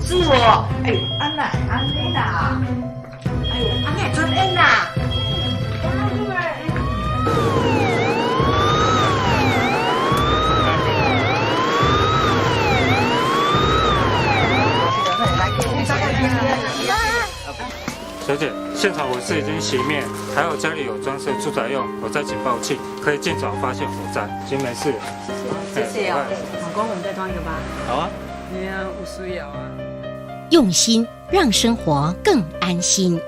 是哦，哎呦，安奶安妮啦，哎呦，安奶真恩呐。小姐，现场火势已经熄灭，还有家里有装设住宅用，有在警报器，可以尽早发现火灾，已经没事了。谢谢哦，老公，我们再装一个吧。好啊。你啊，有需要啊。用心让生活更安心。